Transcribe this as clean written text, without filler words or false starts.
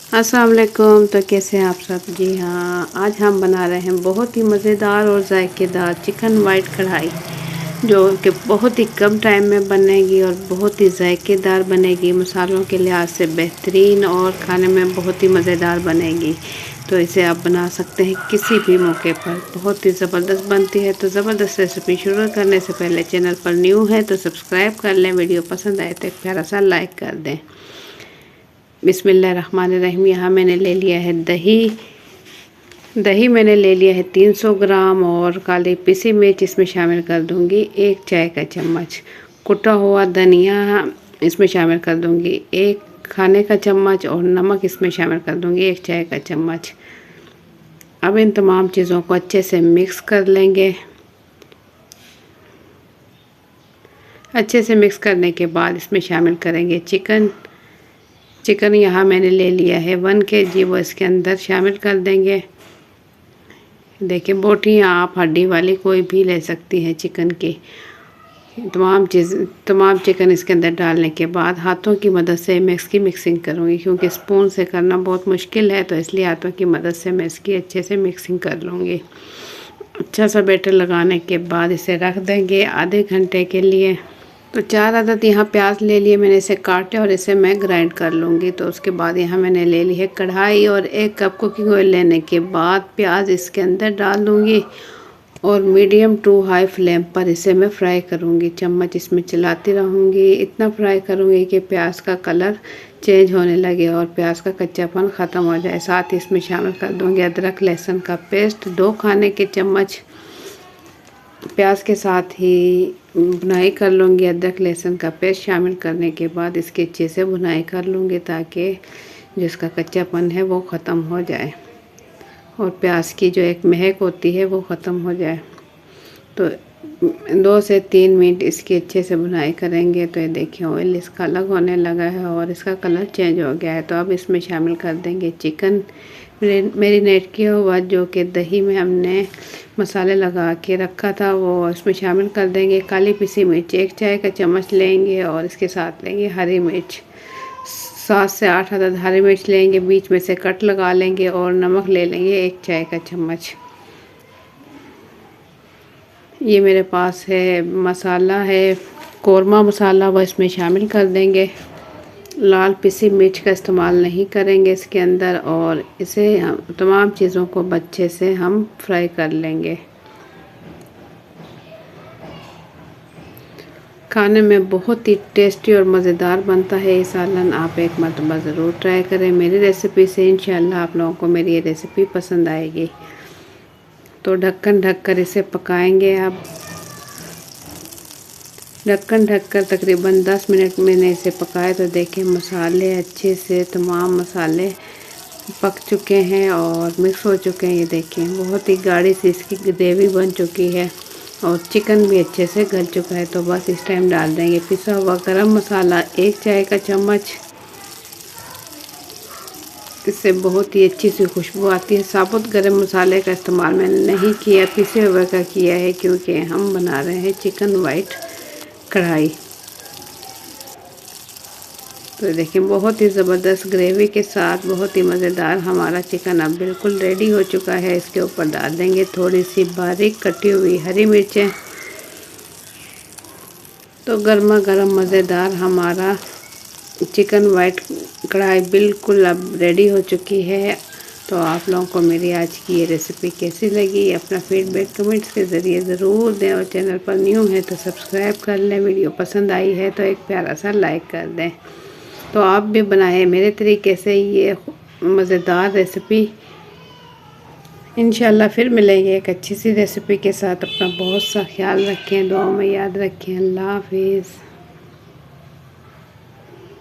अस्सलाम वालेकुम। तो कैसे हैं आप सब? जी हाँ, आज हम बना रहे हैं बहुत ही मज़ेदार और जायकेदार चिकन वाइट कढ़ाई, जो कि बहुत ही कम टाइम में बनेगी और बहुत ही जायकेदार बनेगी। मसालों के लिहाज से बेहतरीन और खाने में बहुत ही मज़ेदार बनेगी। तो इसे आप बना सकते हैं किसी भी मौके पर, बहुत ही ज़बरदस्त बनती है। तो ज़बरदस्त रेसिपी शुरू करने से पहले चैनल पर न्यू है तो सब्सक्राइब कर लें, वीडियो पसंद आए तो एक प्यारा सा लाइक कर दें। बिस्मिल्लाहिर्रहमानिर्रहीम। यहाँ मैंने ले लिया है दही मैंने ले लिया है 300 ग्राम, और काली पिसी मिर्च इसमें शामिल कर दूंगी 1 चाय का चम्मच। कुटा हुआ धनिया इसमें शामिल कर दूंगी 1 खाने का चम्मच, और नमक इसमें शामिल कर दूंगी 1 चाय का चम्मच। अब इन तमाम चीज़ों को अच्छे से मिक्स कर लेंगे। अच्छे से मिक्स करने के बाद इसमें शामिल करेंगे चिकन यहाँ मैंने ले लिया है 1 kg, वो इसके अंदर शामिल कर देंगे। देखिए, बोटियाँ आप हड्डी वाली कोई भी ले सकती हैं चिकन की। तमाम चिकन इसके अंदर डालने के बाद हाथों की मदद से मैं इसकी मिक्सिंग करूँगी, क्योंकि स्पून से करना बहुत मुश्किल है, तो इसलिए हाथों की मदद से मैं इसकी अच्छे से मिक्सिंग कर लूँगी। अच्छा सा बैटर लगाने के बाद इसे रख देंगे आधे घंटे के लिए। तो 4 अदद यहाँ प्याज ले लिए मैंने, इसे काटे और इसे मैं ग्राइंड कर लूँगी। तो उसके बाद यहाँ मैंने ले ली है कढ़ाई, और 1 कप कुकिंग ऑयल लेने के बाद प्याज इसके अंदर डाल दूँगी और मीडियम टू हाई फ्लेम पर इसे मैं फ्राई करूँगी। चम्मच इसमें चलाती रहूँगी, इतना फ्राई करूँगी कि प्याज का कलर चेंज होने लगे और प्याज का कच्चापन ख़त्म हो जाए। साथ ही इसमें शामिल कर दूँगी अदरक लहसुन का पेस्ट 2 खाने के चम्मच। प्याज के साथ ही भुनाई कर लूँगी। अदरक लहसुन का पेस्ट शामिल करने के बाद इसकी अच्छे से भुनाई कर लूँगी, ताकि जिसका कच्चापन है वो ख़त्म हो जाए और प्याज की जो एक महक होती है वो ख़त्म हो जाए। तो 2 से 3 मिनट इसकी अच्छे से भुनाई करेंगे। तो ये देखिए, ऑयल इसका अलग होने लगा है और इसका कलर चेंज हो गया है। तो अब इसमें शामिल कर देंगे चिकन मैरिनेट किया हुआ, जो कि दही में हमने मसाले लगा के रखा था, वो इसमें शामिल कर देंगे। काली पिसी मिर्च 1 चाय का चम्मच लेंगे, और इसके साथ लेंगे हरी मिर्च 7 से 8 अदद हरी मिर्च लेंगे, बीच में से कट लगा लेंगे, और नमक ले लेंगे 1 चाय का चम्मच। ये मेरे पास है मसाला है कोरमा मसाला, वो इसमें शामिल कर देंगे। लाल पिसी मिर्च का इस्तेमाल नहीं करेंगे इसके अंदर, और इसे तमाम चीज़ों को अच्छे से हम फ्राई कर लेंगे। खाने में बहुत ही टेस्टी और मज़ेदार बनता है ये सालन। आप एक मरतबा ज़रूर ट्राई करें मेरी रेसिपी से। इंशाल्लाह आप लोगों को मेरी ये रेसिपी पसंद आएगी। तो ढक्कन ढककर इसे पकाएंगे। अब ढक्कन ढककर तकरीबन 10 मिनट मैंने इसे पकाया। तो देखें, मसाले अच्छे से तमाम मसाले पक चुके हैं और मिक्स हो चुके हैं। ये देखें, बहुत ही गाढ़ी सी इसकी ग्रेवी बन चुकी है और चिकन भी अच्छे से गल चुका है। तो बस इस टाइम डाल देंगे पिसा हुआ गरम मसाला 1 चाय का चम्मच। इससे बहुत ही अच्छी सी खुशबू आती है। साबुत गरम मसाले का इस्तेमाल मैंने नहीं किया, पिसे हुए का किया है, क्योंकि हम बना रहे हैं चिकन वाइट कढ़ाई। तो देखिए, बहुत ही ज़बरदस्त ग्रेवी के साथ बहुत ही मज़ेदार हमारा चिकन अब बिल्कुल रेडी हो चुका है। इसके ऊपर डाल देंगे थोड़ी सी बारीक कटी हुई हरी मिर्चें। तो गर्मा गर्म मज़ेदार हमारा चिकन वाइट कढ़ाई बिल्कुल अब रेडी हो चुकी है। तो आप लोगों को मेरी आज की ये रेसिपी कैसी लगी, अपना फीडबैक कमेंट्स के ज़रिए ज़रूर दें, और चैनल पर न्यू है तो सब्सक्राइब कर लें। वीडियो पसंद आई है तो एक प्यारा सा लाइक कर दें। तो आप भी बनाएं मेरे तरीके से ये मज़ेदार रेसिपी। इंशाल्लाह फिर मिलेंगे एक अच्छी सी रेसिपी के साथ। अपना बहुत सा ख्याल रखें, दुआ में याद रखें। अल्लाह हाफिज़।